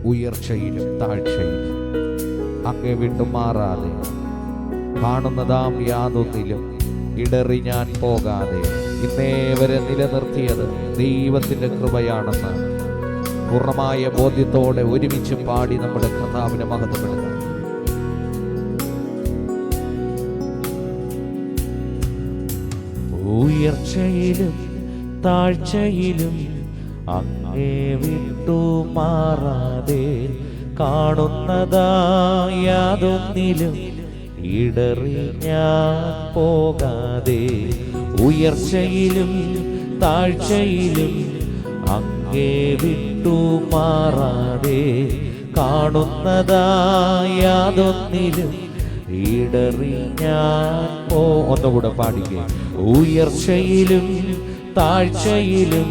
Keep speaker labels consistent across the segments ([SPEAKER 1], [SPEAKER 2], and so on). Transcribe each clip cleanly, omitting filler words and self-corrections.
[SPEAKER 1] ഉയർച്ചയിലും താഴ്ചയിലും അങ്ങേ വിട്ടു മാറാതെ, കാണുന്നതാം യാതൊന്നിലും ഇടറി ഞാൻ പോകാതെ ഇന്നേ വരെ നിലനിർത്തിയത് ദൈവത്തിൻ്റെ കൃപയാണെന്ന് പൂർണ്ണമായ ബോധ്യത്തോടെ ഒരുമിച്ച് പാടി നമ്മുടെ കർത്താവിനെ മഹത്വപ്പെടുത്താം. ഉയർച്ചയിലും താഴ്ചയിലും അങ്ങേ വിട്ടു മാറാതെ, കാണുന്നതായാതൊന്നിലും ഇടറി ഞാൻ പോകാതെ, ഉയർച്ചയിലും താഴ്ചയിലും അങ്ങേ വിട്ടു മാറാതെ, കാണുന്നതായാതൊന്നിലും ഇടറി ഞാൻ ഒന്നുകൂടെ പാടിക്കേ. ഉയർച്ചയിലും താഴ്ചയിലും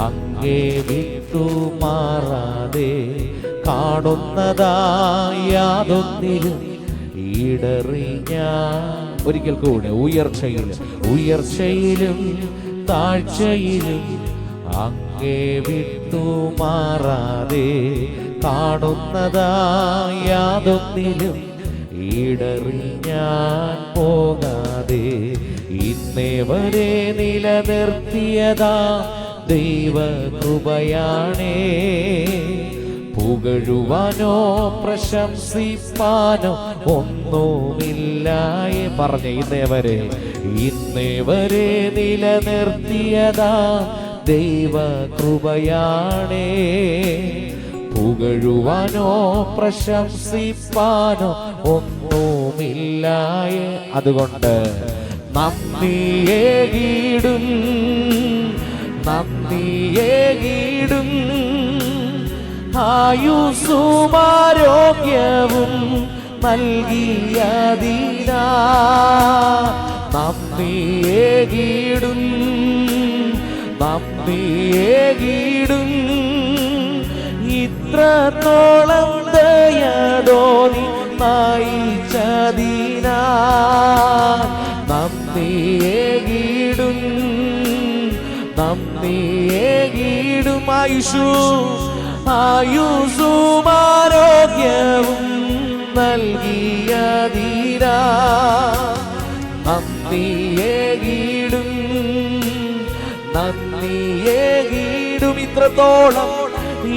[SPEAKER 1] അങ്ങേ വിട്ടു മാറാതെ, കാണുന്നതായാതൊന്നിലും ഇടറി ഞാൻ. ഒരിക്കൽ കൂടെ. ഉയർച്ചയിലും താഴ്ചയിലും അങ്ങേ വിട്ടു മാറാതെ, കാണുന്നതായാതൊന്നിലും ഇടറി ഞാൻ പോകാതെ, ഇന്നേ വരെ നിലനിർത്തിയതാ ദൈവകൃപയാണേ. പുകഴുവാനോ പ്രശംസിപ്പാനോ ഒന്നുമില്ലായേ. പറഞ്ഞ ഇന്നേ വരെ നിലനിർത്തിയതാ ദൈവകൃപയാണേ. പുകഴുവാനോ പ്രശംസിപ്പാനോ ഒന്നുമില്ലായേ. അതുകൊണ്ട് നന്ദിയേകിടും ആയുസ്സും ആരോഗ്യവും നൽകിയതിനാ. നന്ദിയേകിടും ഇത്രത്തോളം ദയതോന്നി നയിച്ചതിനാ. നന്ദിയേകിടും ആയുസ്സും ആരോഗ്യവും നൽകിയതിനാ. നന്ദിയേകിടും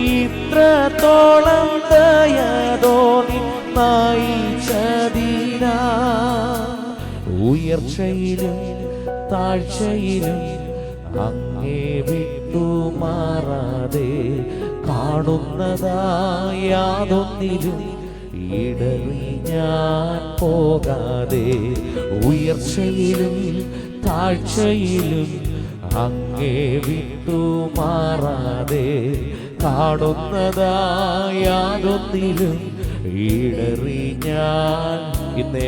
[SPEAKER 1] ഇത്രത്തോളം ദയതോന്നി നയിച്ചതിനാ. ഉയർച്ചയിലും താഴ്ചയിലും അങ്ങേ വിട്ടു മാറാതെ, കാണുന്നതായാതൊന്നിലും ഇടറി ഞാൻ പോകാതെ, ഉയർച്ചയിലും താഴ്ചയിലും അങ്ങേ വിട്ടു മാറാതെ, കാണുന്നതായാതൊന്നിലും ഇടറി ഞാൻ. ഇന്നേ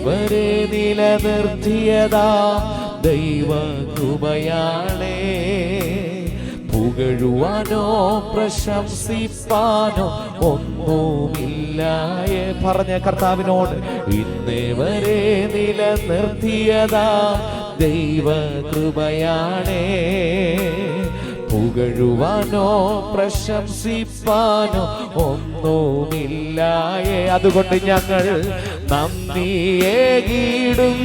[SPEAKER 1] വരെ നിലനിർത്തിയതാ ദൈവകൃപയാണേ. പുകഴുവാനോ പ്രശംസിപ്പാനോ ഒന്നുമില്ലായേ. പറഞ്ഞ കർത്താവിനോട് ഇന്നേ വരെ നിലനിർത്തിയതാ ദൈവകൃപയാണേ. പുകഴുവാനോ പ്രശംസിപ്പാനോ ഒന്നുമില്ലായേ. അതുകൊണ്ട് ഞങ്ങൾ നന്ദിയേകിടും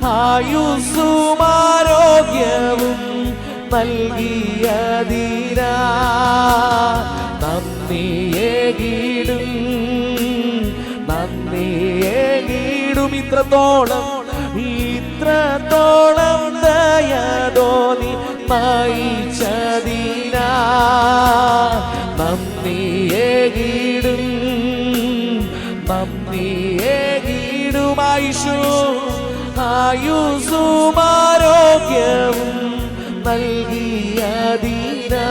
[SPEAKER 1] ആയുസ്സും ആരോഗ്യവും നൽകിയതിനാ. നന്ദിയേകിടും ഇത്രത്തോളം ദയതോന്നി നയിച്ചതിനാ. നന്ദിയേകിടും ആയുസ്സും ആരോഗ്യവും നൽകിയതിനാ.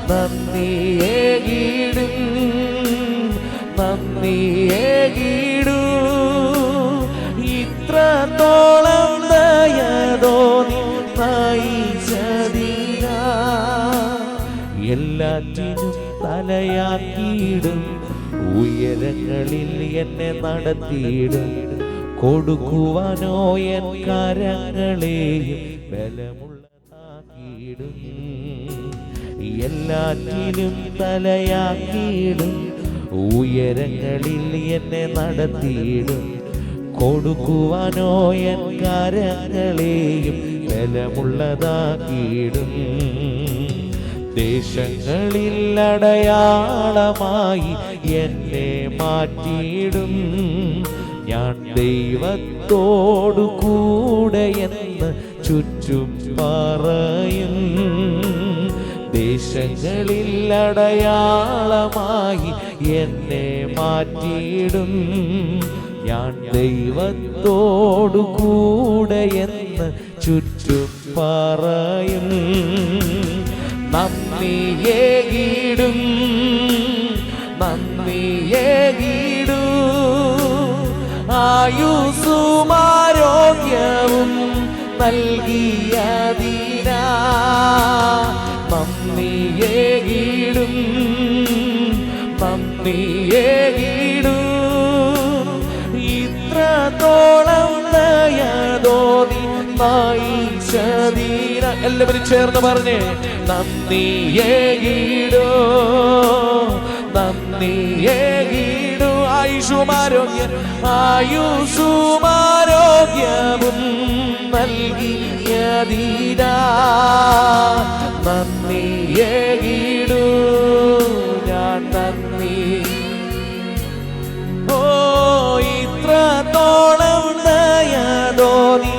[SPEAKER 1] നന്ദിയേകിടും ഇത്രത്തോളം ദയതോന്നി നയിച്ചതിനാ. എല്ലാറ്റിനും തലയാക്കിയിടും, ഉയരങ്ങളിൽ എന്നെ നടത്തിയിടും. കൊടുക്കുവാനോ എൻ കരങ്ങളെയും ബലമുള്ളതാക്കിയിടും. എല്ലാറ്റിലും തലയാക്കിയിടും. ഉയരങ്ങളിൽ എന്നെ നടത്തിയിടും. കൊടുക്കുവാനോ എൻ കരങ്ങളെയും ബലമുള്ളതാക്കിയിടും. ദേശങ്ങളിൽ അടയാളമായി എന്നെ മാറ്റിയിടും. ഞാൻ ദൈവത്തോടു കൂടെ എന്ന് ചുറ്റും പറയും. ദേശങ്ങളിൽ അടയാളമായി എന്നെ മാറ്റിയിടും. ഞാൻ ദൈവത്തോടു കൂടെ എന്ന് ചുറ്റും പറയും. നന്ദിയേകിടും, നന്ദിയേകിടും. ആയുസ്സും ആരോഗ്യവും നൽകിയതിനാ നന്ദിയേകിടും, നന്ദിയേകിടും. ഇത്രത്തോളം ദയതോന്നി നയിച്ചതിന എല്ലാവരും ചേർന്ന് പറഞ്ഞേ നന്ദിയേകിടോ, നന്ദിയേകിടോ. ആയുസ്സുമാരോഗ്യവും നൽകിയതിനാ നന്ദിയേകിടോ. ഞാൻ നന്ദി. ഓ ഇത്രത്തോളം ദയതോന്നി